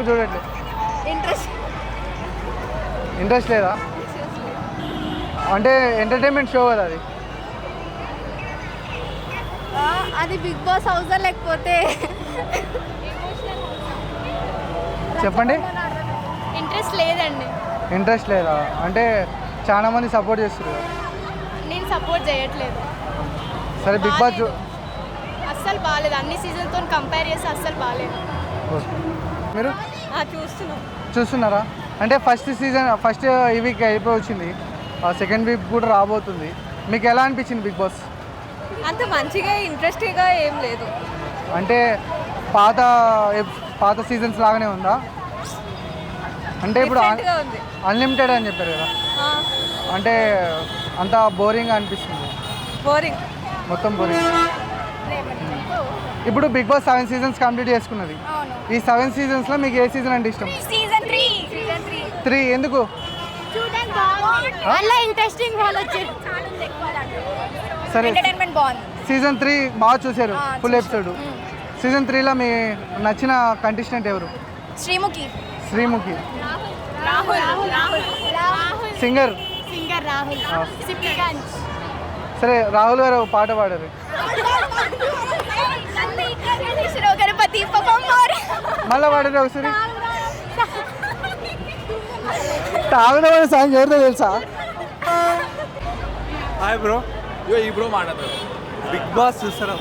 చూడట్లేదు? ఇంట్రెస్ట్ లేదా? అంటే ఎంటర్టైన్మెంట్ షో కదా అది. అది బిగ్ బాస్ హౌసా లేకపోతే చెప్పండి. ఇంట్రెస్ట్ లేదండి. ఇంట్రెస్ట్ లేదా అంటే చాలా మంది సపోర్ట్ చేస్తారు. నేను సపోర్ట్ చేయట్లేదు. సరే బిగ్ బాస్ అస్సలు బాగాలేదు. అన్ని సీజన్తో కంపేర్ చేస్తే అస్సలు బాగాలేదు. మీరు చూస్తున్నారా? అంటే ఫస్ట్ ఈ వీక్ అయిపోయి వచ్చింది, సెకండ్ వీక్ కూడా రాబోతుంది. మీకు ఎలా అనిపించింది బిగ్ బాస్? అంత మంచిగా ఇంట్రెస్టింగ్గా ఏం లేదు. అంటే పాత సీజన్స్ లాగానే ఉందా? అంటే ఇప్పుడు అన్లిమిటెడ్ అని చెప్పారు కదా, అంటే అంత బోరింగ్ అనిపిస్తుంది. మొత్తం బోరింగ్. ఇప్పుడు బిగ్ బాస్ 7 సీజన్స్ కంప్లీట్ చేసుకున్నది. ఈ 7 సీజన్స్లో మీకు ఏ సీజన్ అంటే ఇష్టం? సీజన్ 3. ఎందుకు? ఇంట్రెస్టింగ్ సరే, ఎంటర్టైన్మెంట్ బాగుంది. సీజన్ 3 బాగా చూసారు, ఫుల్ ఎపిసోడ్. సీజన్ 3లో మీ నచ్చిన కంటెస్టెంట్ ఎవరు? శ్రీముఖి. సింగర్ రాహుల్. సరే, రాహుల్ గారు ఒక పాట పాడారు. మళ్ళీ పాడారు ఒకసారి. తాగుదమైన సాంగ్ ఎవరితో తెలుసా? Hi bro. ఈ బ్రో మాట్లాడతారు. బిగ్ బాస్ చూస్తారా?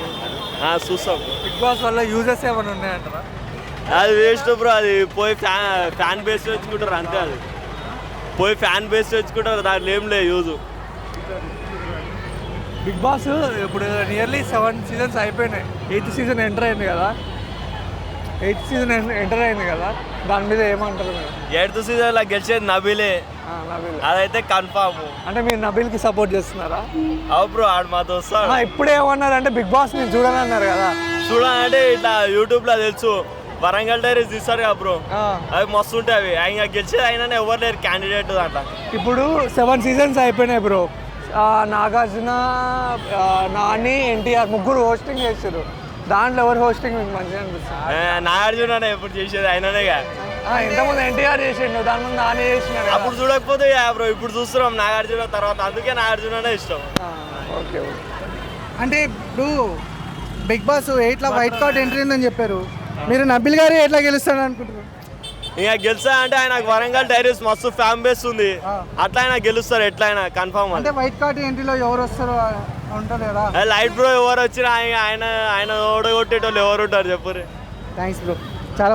చూస్తాం. బిగ్ బాస్ వల్ల యూజెస్ ఏమైనా ఉన్నాయంటారా? అది వేస్ట్ బ్రో. అది పోయి ఫ్యాన్ బేస్ తెచ్చుకుంటారు అంతే. అది పోయి ఫ్యాన్ బేస్ తెచ్చుకుంటారు, దాంట్లో ఏం లేదు యూజ్. బిగ్ బాస్ ఇప్పుడు నియర్లీ 7 సీజన్స్ అయిపోయినాయి. 8th సీజన్ ఎంటర్ అయింది కదా. దాని మీద ఏమంటారు మీరు? 8th సీజన్లో గెలిచేది నబీలే. అదైతే కన్ఫామ్. అంటే మీరు నబీల్కి సపోర్ట్ చేస్తున్నారా? అవు బ్రో, ఆడు మా దోస్తాడు. ఇప్పుడు ఏమన్నారు అంటే బిగ్ బాస్ నేను చూడాలన్నారు కదా. చూడాలంటే ఇట్లా యూట్యూబ్లో తెలుసు, వరంగల్ డైరీస్ తీస్తారు కదా బ్రో, అవి మస్తు ఉంటాయి. అవి ఆయన గెలిచేది అయినా ఎవరు లేరు క్యాండిడేట్ దాంట్లో. ఇప్పుడు 7 సీజన్స్ అయిపోయినాయి బ్రో. నాగార్జున, నాని, ఎన్టీఆర్ ముగ్గురు హోస్టింగ్ చేశారు. దాంట్లో ఎవరు హోస్టింగ్ మీకు మంచిగా అనిపిస్తుంది? నాగార్జున ఎప్పుడు చేసేది ఆయననే. ఇంతకుముందు ఎన్టీఆర్ చేసిండు, దాని ముందు నాని చేసినారు. అప్పుడు చూడకపోతే బ్రో ఇప్పుడు చూస్తున్నాం నాగార్జున తర్వాత, అందుకే నాగార్జుననే ఇష్టం. ఓకే. అంటే ఇప్పుడు బిగ్ బాస్ 8లో వైట్ కార్డ్ ఎంట్రీ ఉందని చెప్పారు. మీరు నబిల్ గారు ఎట్లా గెలుస్తాడు అనుకుంటారు? ఇక గెలుస్తా అంటే ఆయనకు వరంగల్ డైరీస్ మస్తు ఫ్యాన్ బేస్ ఉంది, అట్లా ఆయన గెలుస్తారు ఎట్లయినా కన్ఫర్మ్. అంటే వైట్ కార్డ్ ఎంట్రీలో ఎవరు వస్తారో ఉంటుంది కదా. లైట్ బ్రో ఎవరు వచ్చినా ఆయన ఓడగొట్టేటోళ్ళు ఎవరు ఉంటారు చెప్పు. థ్యాంక్స్ బ్రో, చాలా